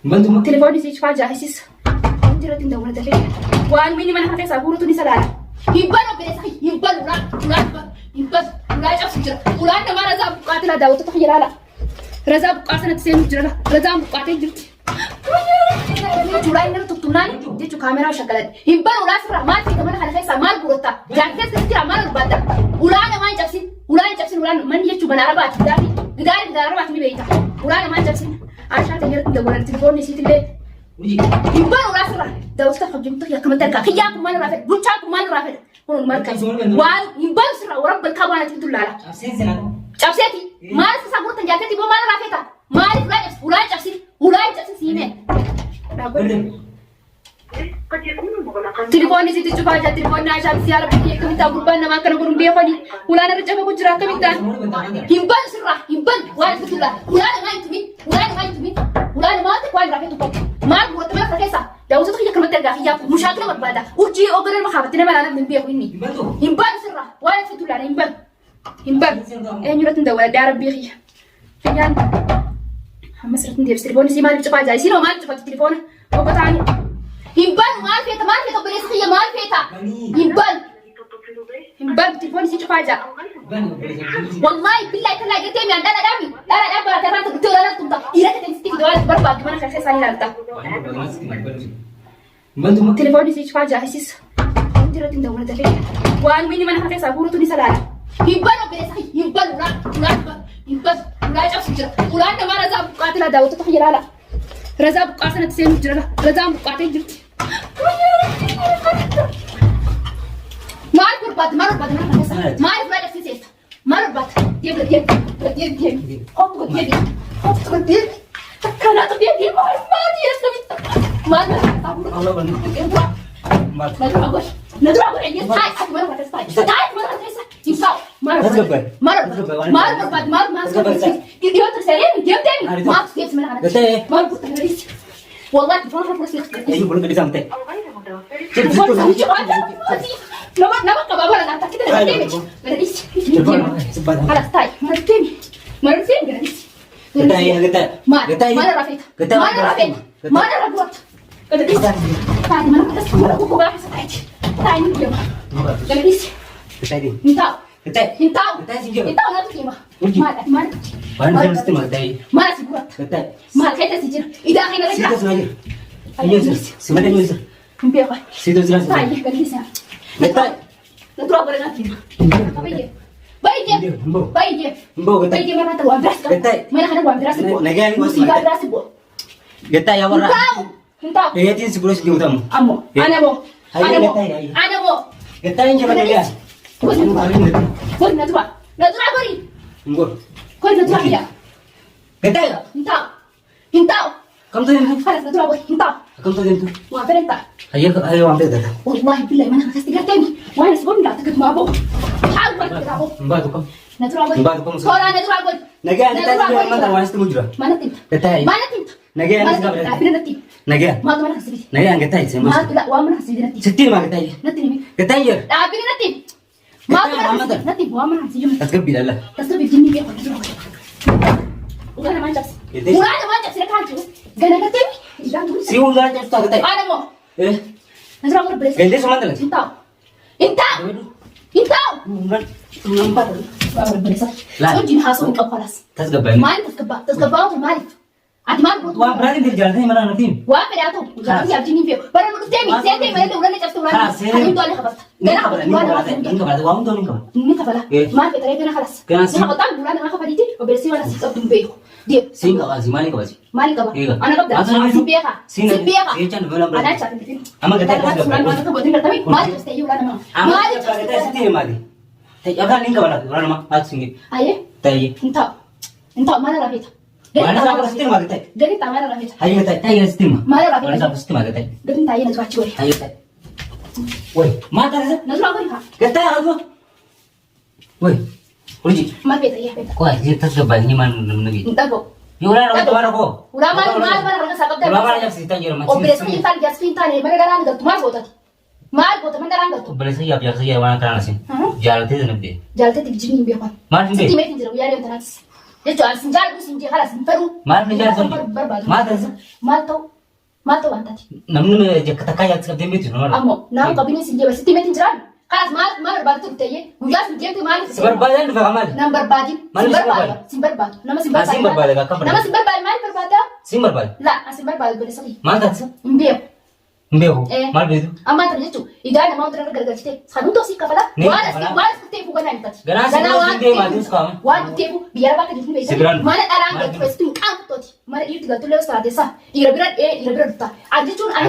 بنتو تليفوني سيج فاجأ هسيس انت رتين دولة تلي وان مني من حتى سابورو توني سلالة يبان وبريسخي يبان ولا يجب سجرة ولا أنت ما رزا بقاتل داوة تخيل لا رزا بقاسنا تسين جرة رزا بقاتل جرت جولاي نرتو توناني ديتو كاميرا شغلت يبان ولا سفرة ما في كمان خلي خيسا مال بورتا جاكيس كتير مال ربادا ولا أنا ما يجبسين ولا من يجوا بناربات قداري مبيتا ولا أنا ما يجبسين عشان تجرت دولة التليفون نسيت الليل يبان ولا سفرة داوة تخرج جمتك يا كمان تركا خياكم مال رافد بوشاكم مال رافد هون المركز وان يبان سفرة ورب الكابانة تقول لا شابسيتي ما لسه سابورة جاكيتي بو مال رافدها ما لسه ولا يجبسين سيمين قد يكون مغلقا. تليفوني زي تشوفها جا تليفوني عشان سيارة بدي كم تقول ما كانوا يقولون بيفني ولا أنا رجع بقول جرا كم تان يبان سرّة يبان واحد بتقول ولا أنا ما ينتمي ولا أنا ما تقول رافع تقول ما أقول تبغى فركسة ده وصلت خيا كم ترجع خيا مشاكل وبعدا وجي أقول المخابط أنا ما أنا من بيفني يبان سرّة واحد بتقول أنا يبان أنا يرتن دولة دارب بيخي فيان هم سرتن دير تليفوني سي ما تشوفها جاي سينو ما تشوفها التليفون وبتعني يبان ما فيتا بريسخية ما فيتا يبان تليفوني سيج فاجأ والله بالله كلا قلتي من لا دامي لا ترى تقول لا تقول إذا كنت تستيقظ دوالة بربع كمان خير ساني لالتا تليفوني سيج فاجأ هسيس انت رتين دولة تلي وان مني من حتى سابورو توني سلالة يبان بريسخي يبان ولا يجب سجرة ولا أنت ما رزا بقاتل داوة تخيل لا رزا بقاسنا تسين جرة رزا بقاتل جرت ما أعرف رباط ما أعرف لا نفسي سيف ما رباط يب حط قد كانت بيدي ما أعرف ما ندرع عيني تاي ما رباط تاي يمساو ما رباط كده تسالين جيب تاني ما أعرف من أنا ما رباط والله تفرح فرصة أيوة بقول لك إذا متى نما كبابا أنا أتأكد أنا تيمي برديس خلاص تاي مرتين برديس ما رافيت برديس تاي ما نقدر ما نقول بقى حسيت تاي نجيب برديس نتاو لا تكيما ما سيبورت ما كيف تسجل إذا أخينا رجع أيوة سمعت مبيعه سيدو زلمة تاي برديس نتروح برا نتيجة بايجي ما نتروح وامبراسك ما نحن وامبراسك نجاني وامبراسك قلت يا ورا انتاو هي تنسي بروس دي وتم أمو أنا مو قلت يا إنجا بنجا كل نتروح بري كل نتروح يا قلت يا انتاو كم تدين خلاص نتروح بري انتاو كم تدين وامبر انت هي وامبر ده والله بالله ما أنا خسرت تاني وأنا سبب لا تكت مع أبوه حاول ما تكت أبوه مبادكم نتروح بري صورة نتروح بري نجا نتاج ما تروح استمجرا ما نتنت قلت نجا عارفين نتي نجا ما تمنع حسبي نجا قلت سيم ما لا وامن حسبي نتي ستين ما قلت نتي قلت عارفين نتي ما تمنع نتي وامن حسبي تسكبي لا تسبب الجني بيه وأنا ما جبس لك هالجو قال لك تبي سيو لا جبت قلت أنا مو إيه نزرع غير بريس قلت سمعت لك انت لا سوي حاسو انك خلاص تسكبي ما انت تسكبا ما عارف عاد ما عارف وان برادي دي جالتي مانا نتيم وافر يا تو وجالتي يا جيني فيه برا نقول تيمي سيتي ما انت ولا جبت ولا انا دولي خبرت نينك وام دونك نينك فلا ما في طريقه انا خلاص كان سي قطع ولا انا خبرتي وبرسي ولا سيكب بيه دي سين قاسي مالك قاسي مالك انا قبل سيبيها سين بلا برا انا شايف اما قلت ما تستحي ولا انا ما قلت ستين مالي يبقى نينك ولا ما اكسني ايه تاي انت ما انا رافيت ما انا سافر ستين ما قلت قلت ما انا رافيت هاي تاي ستين ما انا رافيت انا سافر ستين ما قلت قلت انت هي نزوات شوي هاي تاي وي ما تعرف نزوات بريها قلت يا هذا وي ولجي ما في هي بيتا كويس جيت تسبب ني ما نبي انتبه يولا رو تمارا كو ولا ما رجع سبب ده ولا ما جبت تاجر ما وبرسي انت جالسين تاني ما قالان قلت ما بوتات ما بوتات من قالان قلت بلس يا بيا سيا وانا كان اسين جالتي نبدي جالتي تجيني بيقول ما تنبي ستي ما تنجر ويا ريت ناس jechuun as sinjaal kun sinjee haala sin fedhu. Maal ni jaarsan? Maal taasisa? Maal ta'u waan taati. Namni jakka takkaa yaatti qabdee beektu nama. Ammoo nama qabinii sinjee barsiitti meetiin jiraan. Kanas maal barbaadu ta'ee guyyaa sinjeetti maal? Si barbaadan dhufa maal? Nam barbaadin. Sin barbaadu. Nama sin barbaadu. Sin barbaada akka Nama sin barbaadu maal barbaada? Sin barbaada. La asin barbaadu bade sabii. Maal taasisa? Hin beeku. Hin beeku. Maal beektu? Amma tan jechuun idaa nama hundarra gargaarchitee sanuun toosii kafala. Waan itti fuuf ganaa hintati. Ganaa waan deemaatiis qaama. Waan itti fuuf biyya bakka jirtu beeksisa. Mana dhalaan galtu feesituu hin qaamtooti. Mana dhiirti galtu illee osoo taatee dhiira bira dhufta. Ani jechuun ani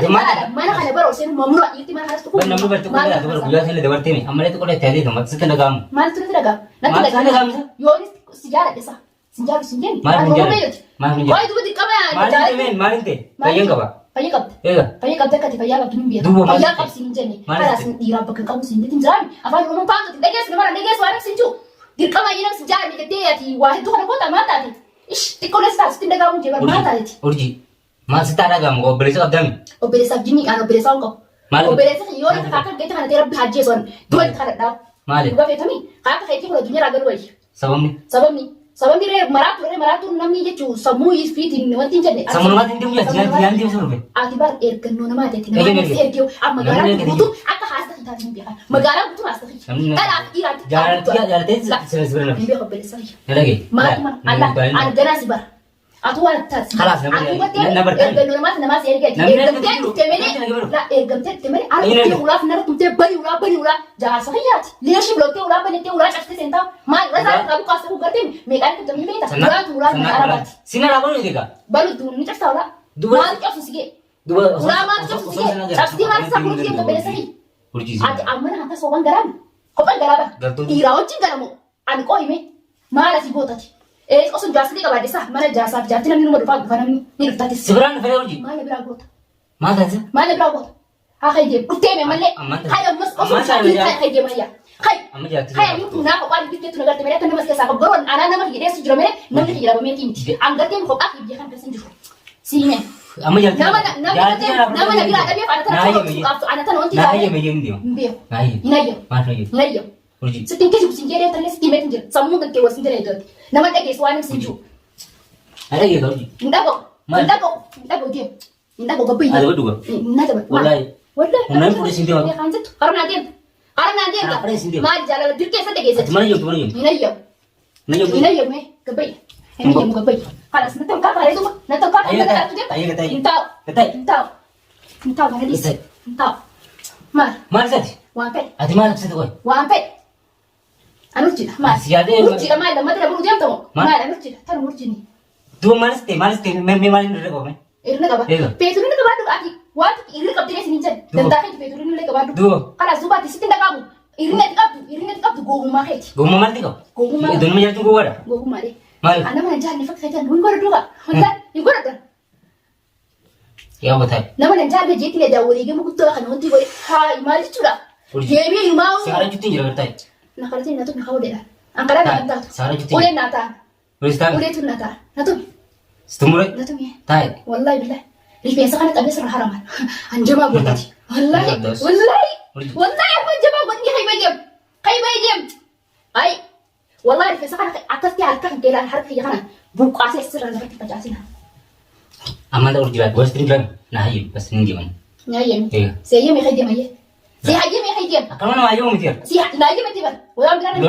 mana kana bara osoo mamnuu dhiirti mana kanas tuquu. Namni barti kun yaa tuquu guyyaa sana dabartee mi amma leetu qolee taatee tamatti sitti dhaga'amu. Maalitu natti dhaga'amu? Natti dhaga'amu. Yoonis si jaaladhe sa. Si jaalu si jenni. Maal hin jaaladhe? Maal hin jaaladhe? Waayee dubbatti qaba yaa. Maal hin ta'e? Fayyaan qaba. Fayyaa qabda. Eega. Fayyaa qabda akkati fayyaa qabdu hin beeku. Fayyaa qabsi hin jenne. Kanas dhiiraa bakka qabu si hin jiraan. Afaan Oromoo paangatu dhageessu nama dhageessu waan sin jiru. Dirqama inni namsi jaaladhe jettee ati waa hedduu kana goota maal taate? Ish xiqqoo leessa taasisu ittiin dhaga'amu jee maal taate? Urjii. Maal sitti dhaga'amu obboleessa qabdami? Obboleessaaf jinni aan obboleessaa hin qabu. Obboleessa yoo inni kaaka geetta kana ta'e rabbi hajjeesu waan du'a kana dhaab. Maali? Dhugaa feetami kaaka feetii kun addunyaa raagaluu wayi. Sababni? Sababni maraatu namni jechuun sammuu fiitiin wanti hin jenne. Sammuu namaatti hin deemu yaadni deemu sun dhufe. Ati bar ergannoo namaa ta'etti namaa ergee amma magaalaan guutuu akka haastaa hin taate hin beekan. Magaalaan guutuu haastaa hin. Dhalaaf dhiiraatti. Jaalatee sirrii sirrii nafi. Hin beeku obboleessa biyya. Dalagee. Maali ani ganaa si bara. Atu waan taasi. Kalaas ergannoo namaa si ergee. Ergamtee dhuftee malee. Ergamtee dhuftee malee. Arabtee ulaaf nara tumtee bari ulaa. Jaarsa fayyaati. Leeshii bilootee ulaa banettee ulaa cabsitee seentaa. Maali rasaa qabu kaasa ku gartee meeqaan kun tamni beekta. Ulaa na arabaati. Sina laa balu eegaa. Balu duun ni cabsaa ulaa. Maal cabsu sigee. Ulaa maal cabsu sigee. Cabsitii maal isaa kunuun sigee obboleessa biyya. Ati ammana hanga soban garaan. Kophaan garaa bara. Dhiiraa wajjin garamu. Ani qooyime. Maal asii gootati. Osoo jaarsatii qabaadhe isaa mana jaarsaaf jaartii namni numa dhufaa dhufa namni ni dhuftatis. Si biraan dhufee hojii. Maal biraa goota. Maal taasisa? Maal biraa goota. Haa haydee dhufteeme mallee. Hayi ammas osoo jaartii haydee mayyaa. Hayi ani kun naa kophaa liqeetu nagarte malee akka namas keessaa qabbaroon anaa nama hidheessu jira malee namni hidhamee miti. Angateen kophaa hidhee kan keessa hin jiru. Siimee. Amma jaartii. Nama na biraa dhabeef ana tana wanti naa hayyame jeen deema. Hin beeku. Naa hayyame. Hin hayyame. Maal fayyadu? Hin hayyame. Hojii. Sittiin keessa kusin jedhee tanne sittiin meetiin jira. Sammuu kan keewwasiin jira eegatti. Nama dhageessu waan hin jiru. Ada gitu hojii. Ndako dia. Ndako gabai. Ada berdua. Nada ber. Wallahi. Wallahi. Udah sini dia. Kan situ. Karena dia. Mal jalan dirke sa dege. Mana yuk, mana yuk. Ina yuk me. Gabai. Ini yuk gabai. Halas natam ka pare tu. Natam ka pare tu dia. Ayo kita. Intau kan dia. Intau. Mal tadi. Wampe. Ati mal situ koi. Wampe. Anu cina. Mal. Siade. Cina mal lambat ada bulu jam tu. Mal anu cina. Taruh bulu cini. Dua malas teh, me malas ni reko me. Irna kaba. Peturi ni kaba du ati. Wat irna kaba dia sini jen. Dan tak itu peturi ni kaba du. Dua. Kalau zubat di situ tak kamu. Irna kaba gogu maket. Gogu mal tiko. Gogu mal. Itu namanya tunggu ada. Gogu mal. Mal. Anda mana jalan ni fakta jalan. Mungkin ada dua. Mungkin, mungkin ada. Ya betul. Nama dan jalan dia jadi ada orang yang mungkin tu akan nanti boleh. Hai mal itu dah. Jadi mau. Sekarang cuti je kertai. Nak kalau sini natuk nak kau deh. Angkara nak. Sekarang cuti. Udah nata. Udah tu nata. Natuk. Setumure? Natuk ya. Tai. Wallahi billah. Biasa kan tak biasa haraman. Anjama buat tadi. Wallahi. Aku anjama buat ni kai bayam. Ai. Wallahi biasa kan atas dia alkan kelan harga ya kan. Buku ases serang dapat kita jelasin. Amanda urjila gua stream kan. Nah, iya pas ini gimana? Nyayem. Iya. Saya me khaydim aye. Saya haydim. Kamu nama ayo mesti. Si haydim mesti bar. Wala bilang.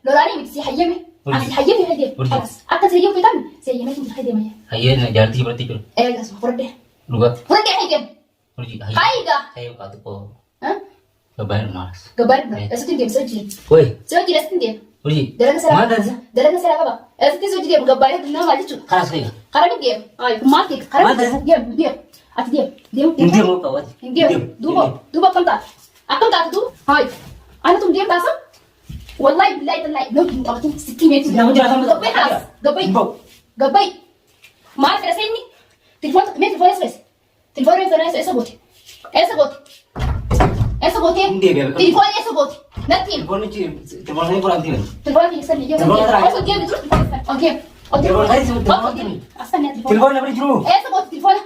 Lorani mesti si haydim. Si haydim haydim. خلاص. Akan saya fitan. Saya me mesti haydim aye. Aye na jarti berarti kan. Gas furde. Luga. Furde haydim. Urji. Hayda. Saya kata ko. Hah? Kabar malas. Gabar. Esu dia soji. Woi. Soji dah sendiri. Urji. Mana sih apa? Esu soji dia gabar itu nama aja tu. Kelas kaya. Karena dia. Ay, mati. Karena dia. Ati dia. Dia mau kawat. Dia. Dua kanta. Akan tak tu? Hai. Ana tu dia bahasa? Wallahi billahi tallahi. Lo kita tu sikit ni. Jangan jangan sama. Gabai. Mar ke sini. Telefon esa bot. Esa bot. Telefon esa bot. Nanti. Telepon saya kurang tiba. Telefon ni sini. Asal dia betul. Okey. Telepon saya sebut. Asal ni telefon. Telepon apa dulu? Esa bot telefon.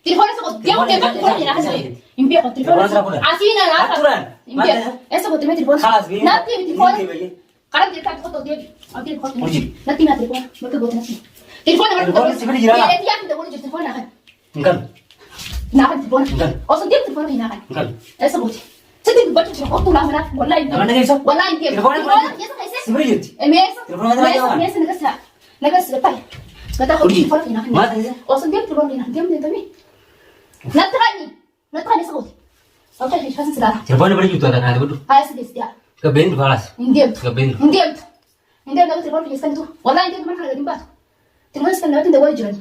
Telefon esa bot. Dia telefon ni nak saya. Impia ko telefon. Asina na. Aturan. Impia. Esa bot telefon. Kelas Nanti telefon. قرب دير كاب خطو ديبي او دير خطو ورجي. نتي ما تليفون ما تقول نتي تليفون ما تليفون سيبني جيران. يا دي اخي دور تليفون اخي نقل ناخذ تليفون نقل اصلا دير تليفون هنا اخي نقل ايش بوتي صدق بقى تشوف خطو لا هنا والله أنا نجيسه والله انت تليفون يا سيدي سيبني جيت ميسا تليفون هذا ميسا نقصها نقص طيب لا تاخذ ورجي. تليفون هنا ما تنسى اصلا دير تليفون هنا دير من تبي لا تغني صوتي اوكي ايش فاسن سدارة تليفون بري جوتو هذا كان بدو هاي سيدي استيا كبين خلاص ندمت كبين ندمت نقول تليفون في يستنتو والله ندمت ما حدا باتو تليفون استنى تدور جرني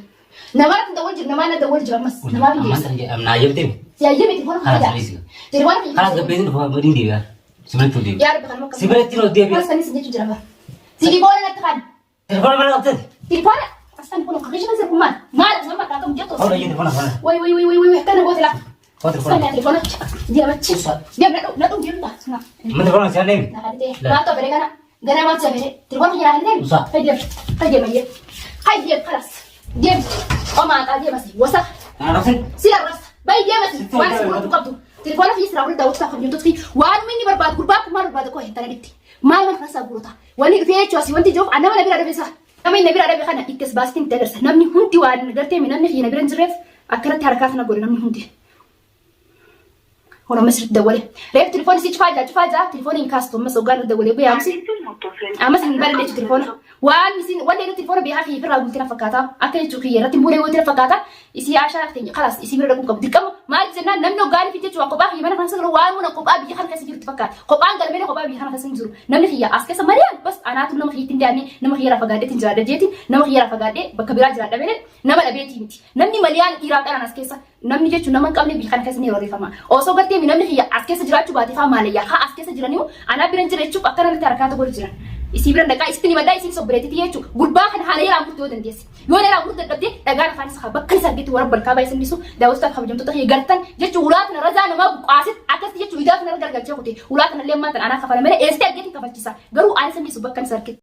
نمرت تدور جرني ما ندور جرن بس ما في جيس أنا نايم تيم يا يبي تليفون خلاص خلاص ليس تليفون في خلاص كبين فما بدين دي يا سيبني تودي يا رب خلنا مكمل سيبني تيرو دي بس كان يسجل جربه سيدي بولا نتخان تليفون ما نقطع تليفون اصلا كنا قريش بس ما لازم ما كان جاتو أو لا يجي تليفون هذا وي كان قلت لا هو تليفون استنى تليفونك دي ما تشي دي لا تقوم جنبها اسمع من تليفون سالم ما تبرك انا ما تبرك تليفون غير عندنا صح. هيدي ميه هيدي خلاص دي وما قال دي بس وسخ أنا نفسي سير الراس باي دي بس وانا سمعت قبضه تليفونك يسرع ولد داوود تاخذ يوم تطفي وانا مني برباد قرباك ما برباد كوي انت نبتي ما خلاص بروتا واني في اتش وانت جوف انا ما نبي ادبي صح كمان نبي ادبي خنا اكس باستين تدرس نمني هنتي وان قرتي من نمني نبي نجرف اكلت حركاتنا قول نمني هنتي هنا مصر تدولي ريب تليفوني سيج فاجا تليفوني انكاستو مس وقال تدولي بيا امسي امس من بالي ليش تليفونه وان مسين ولا تليفونه بيها في فرا قلت لها فكاتا اكل تشوكي رتم بوري قلت لها فكاتا يسي عشان تني خلاص يسي بيرد قوم قبل كم ما جنا نمنو قال في تشوا قبا يبان خلاص وان من قبا بيجي خلاص يسير تفكر قبا قال مين قبا بيجي خلاص ينزل نمني فيها اسكس مريم بس انا تم نم خيتين داني نم خيرا فقاده تنجا دجيتي نم خيرا فقاده بكبيرا جرا دبل نم لبيتي متي نمني مليان ايرا انا اسكس نمني جچو نمن قبل بيجي خلاص ني روري فما اوسو قرتي من نمني فيها اسكس جراچو باتي فما ليا ها اسكس جرانيو انا بيرن جرچو اكرن تركات قول جران isibran daga istini mada isin sobreti tiyechu gurba kan halay ra murto den des yone ra murto dabde daga na fanis khaba kan sargeti war barka ba isin disu da usta khaba jamto tahi gartan jechu ulat na razana ma qasit akas jechu idat na gargal chekote ulat na lemma tan ana khafala mena este ageti kafachisa garu an isin disu bakkan sargeti